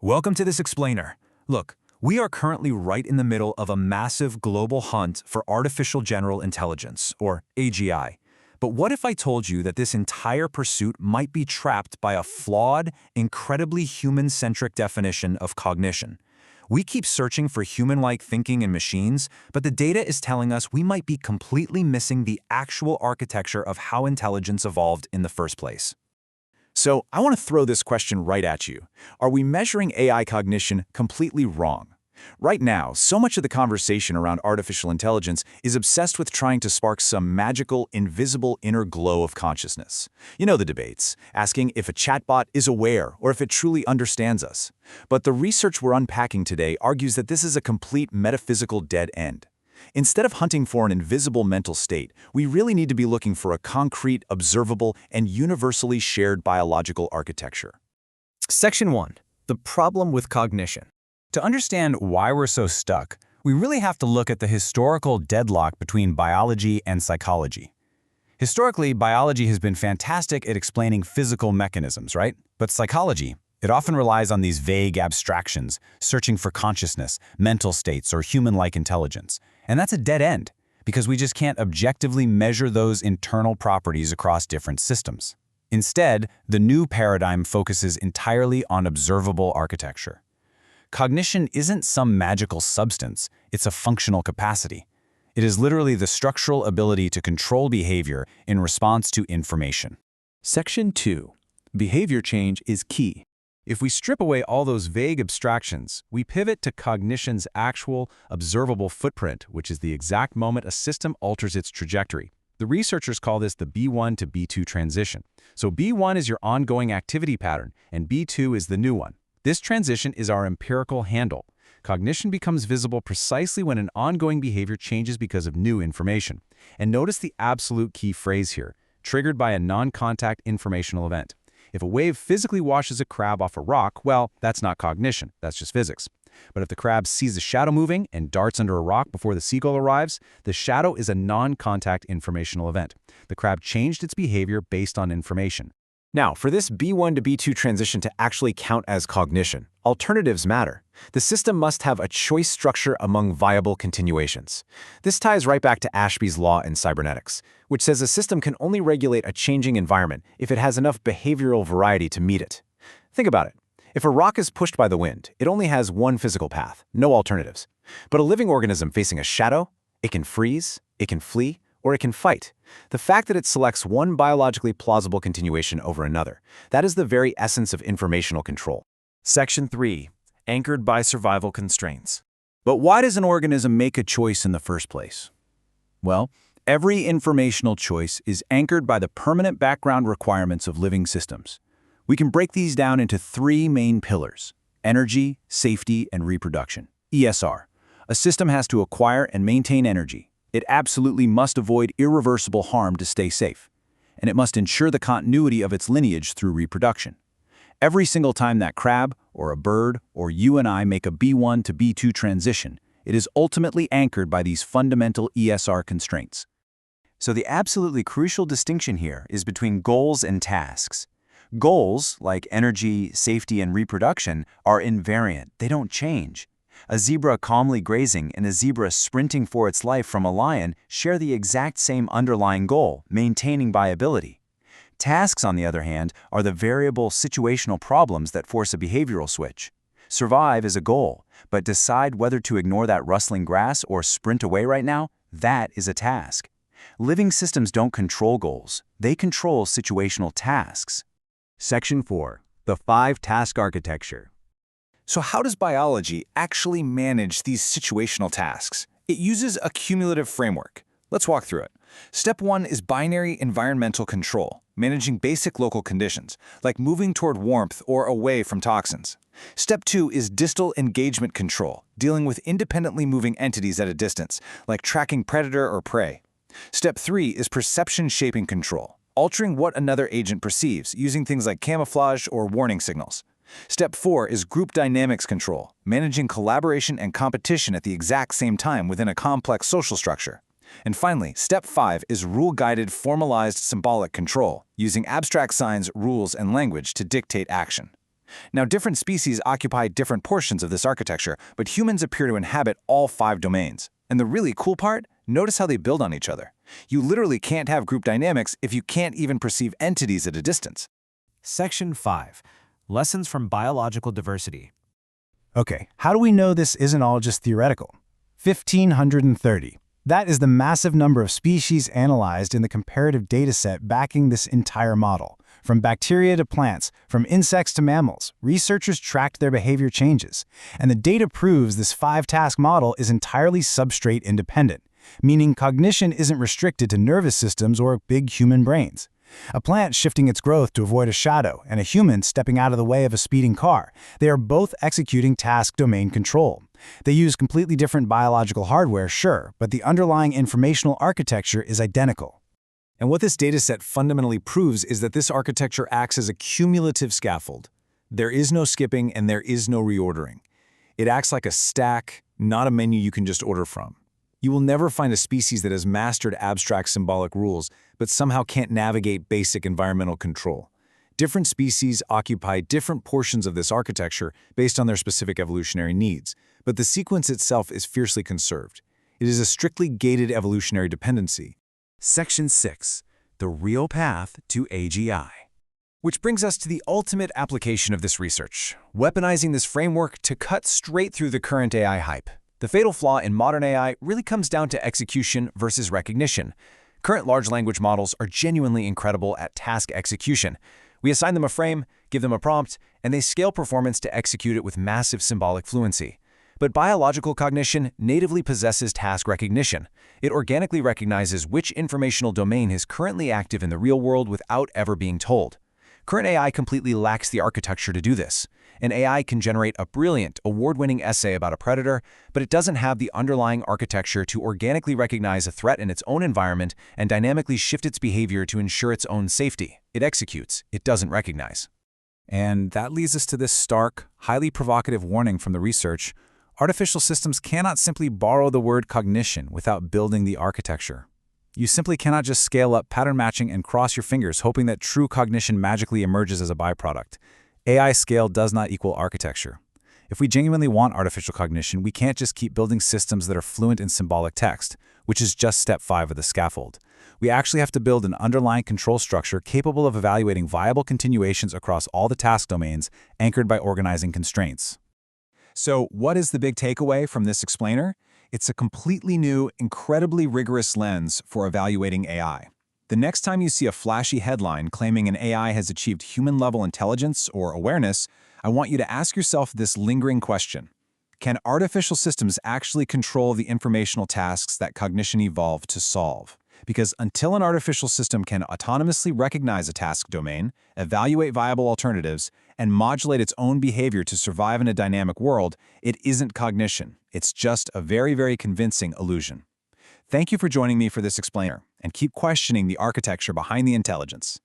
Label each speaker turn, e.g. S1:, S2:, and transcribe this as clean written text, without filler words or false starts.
S1: Welcome to this explainer. Look, we are currently right in the middle of a massive global hunt for artificial general intelligence, or AGI. But what if I told you that this entire pursuit might be trapped by a flawed, incredibly human-centric definition of cognition? We keep searching for human-like thinking in machines, but the data is telling us we might be completely missing the actual architecture of how intelligence evolved in the first place. So I want to throw this question right at you. Are we measuring AI cognition completely wrong? Right now, so much of the conversation around artificial intelligence is obsessed with trying to spark some magical, invisible inner glow of consciousness. You know the debates, asking if a chatbot is aware or if it truly understands us. But the research we're unpacking today argues that this is a complete metaphysical dead end. Instead of hunting for an invisible mental state, we really need to be looking for a concrete, observable, and universally shared biological architecture.
S2: Section 1. The problem with cognition. To understand why we're so stuck, we really have to look at the historical deadlock between biology and psychology. Historically, biology has been fantastic at explaining physical mechanisms, right? But psychology, it often relies on these vague abstractions, searching for consciousness, mental states, or human-like intelligence. And that's a dead end, because we just can't objectively measure those internal properties across different systems. Instead, the new paradigm focuses entirely on observable architecture. Cognition isn't some magical substance, it's a functional capacity. It is literally the structural ability to control behavior in response to information.
S3: Section 2. Behavior change is key. If we strip away all those vague abstractions, we pivot to cognition's actual, observable footprint, which is the exact moment a system alters its trajectory. The researchers call this the B1 to B2 transition. So B1 is your ongoing activity pattern, and B2 is the new one. This transition is our empirical handle. Cognition becomes visible precisely when an ongoing behavior changes because of new information. And notice the absolute key phrase here, triggered by a non-contact informational event. If a wave physically washes a crab off a rock, well, that's not cognition, that's just physics. But if the crab sees a shadow moving and darts under a rock before the seagull arrives, the shadow is a non-contact informational event. The crab changed its behavior based on information.
S1: Now, for this B1 to B2 transition to actually count as cognition, alternatives matter. The system must have a choice structure among viable continuations. This ties right back to Ashby's law in cybernetics, which says a system can only regulate a changing environment if it has enough behavioral variety to meet it. Think about it. If a rock is pushed by the wind, it only has one physical path, no alternatives. But a living organism facing a shadow, it can freeze, it can flee, or it can fight. The fact that it selects one biologically plausible continuation over another, that is the very essence of informational control.
S3: Section 3. Anchored by survival constraints.
S1: But why does an organism make a choice in the first place? Well, every informational choice is anchored by the permanent background requirements of living systems. We can break these down into three main pillars: energy, safety, and reproduction. ESR. A system has to acquire and maintain energy. It absolutely must avoid irreversible harm to stay safe. And it must ensure the continuity of its lineage through reproduction. Every single time that crab, or a bird, or you and I make a B1 to B2 transition, it is ultimately anchored by these fundamental ESR constraints. So the absolutely crucial distinction here is between goals and tasks. Goals, like energy, safety, and reproduction, are invariant. They don't change. A zebra calmly grazing and a zebra sprinting for its life from a lion share the exact same underlying goal, maintaining viability. Tasks, on the other hand, are the variable situational problems that force a behavioral switch. Survive is a goal, but decide whether to ignore that rustling grass or sprint away right now, that is a task. Living systems don't control goals, they control situational tasks.
S3: Section 4. The 5-task architecture.
S1: So how does biology actually manage these situational tasks? It uses a cumulative framework. Let's walk through it. Step 1 is binary environmental control, managing basic local conditions, like moving toward warmth or away from toxins. Step 2 is distal engagement control, dealing with independently moving entities at a distance, like tracking predator or prey. Step 3 is perception shaping control, altering what another agent perceives, using things like camouflage or warning signals. Step 4 is group dynamics control, managing collaboration and competition at the exact same time within a complex social structure. And finally, Step 5 is rule-guided formalized symbolic control, using abstract signs, rules, and language to dictate action. Now, different species occupy different portions of this architecture, but humans appear to inhabit all 5 domains. And the really cool part? Notice how they build on each other. You literally can't have group dynamics if you can't even perceive entities at a distance.
S2: Section 5. Lessons from biological diversity.
S3: Okay, how do we know this isn't all just theoretical? 1,530. That is the massive number of species analyzed in the comparative dataset backing this entire model. From bacteria to plants, from insects to mammals, researchers tracked their behavior changes. And the data proves this 5-task model is entirely substrate independent, meaning cognition isn't restricted to nervous systems or big human brains. A plant shifting its growth to avoid a shadow, and a human stepping out of the way of a speeding car, they are both executing task domain control. They use completely different biological hardware, sure, but the underlying informational architecture is identical.
S1: And what this dataset fundamentally proves is that this architecture acts as a cumulative scaffold. There is no skipping and there is no reordering. It acts like a stack, not a menu you can just order from. You will never find a species that has mastered abstract symbolic rules, but somehow can't navigate basic environmental control. Different species occupy different portions of this architecture based on their specific evolutionary needs, but the sequence itself is fiercely conserved. It is a strictly gated evolutionary dependency.
S3: Section 6. The real path to AGI.
S1: Which brings us to the ultimate application of this research, weaponizing this framework to cut straight through the current AI hype. The fatal flaw in modern AI really comes down to execution versus recognition. Current large language models are genuinely incredible at task execution. We assign them a frame, give them a prompt, and they scale performance to execute it with massive symbolic fluency. But biological cognition natively possesses task recognition. It organically recognizes which informational domain is currently active in the real world without ever being told. Current AI completely lacks the architecture to do this. An AI can generate a brilliant, award-winning essay about a predator, but it doesn't have the underlying architecture to organically recognize a threat in its own environment and dynamically shift its behavior to ensure its own safety. It executes, it doesn't recognize.
S3: And that leads us to this stark, highly provocative warning from the research. Artificial systems cannot simply borrow the word cognition without building the architecture. You simply cannot just scale up pattern matching and cross your fingers hoping that true cognition magically emerges as a byproduct. AI scale does not equal architecture. If we genuinely want artificial cognition, we can't just keep building systems that are fluent in symbolic text, which is just step 5 of the scaffold. We actually have to build an underlying control structure capable of evaluating viable continuations across all the task domains, anchored by organizing constraints.
S1: So what is the big takeaway from this explainer? It's a completely new, incredibly rigorous lens for evaluating AI. The next time you see a flashy headline claiming an AI has achieved human-level intelligence or awareness, I want you to ask yourself this lingering question. Can artificial systems actually control the informational tasks that cognition evolved to solve? Because until an artificial system can autonomously recognize a task domain, evaluate viable alternatives, and modulate its own behavior to survive in a dynamic world, it isn't cognition. It's just a very, very convincing illusion. Thank you for joining me for this explainer, and keep questioning the architecture behind the intelligence.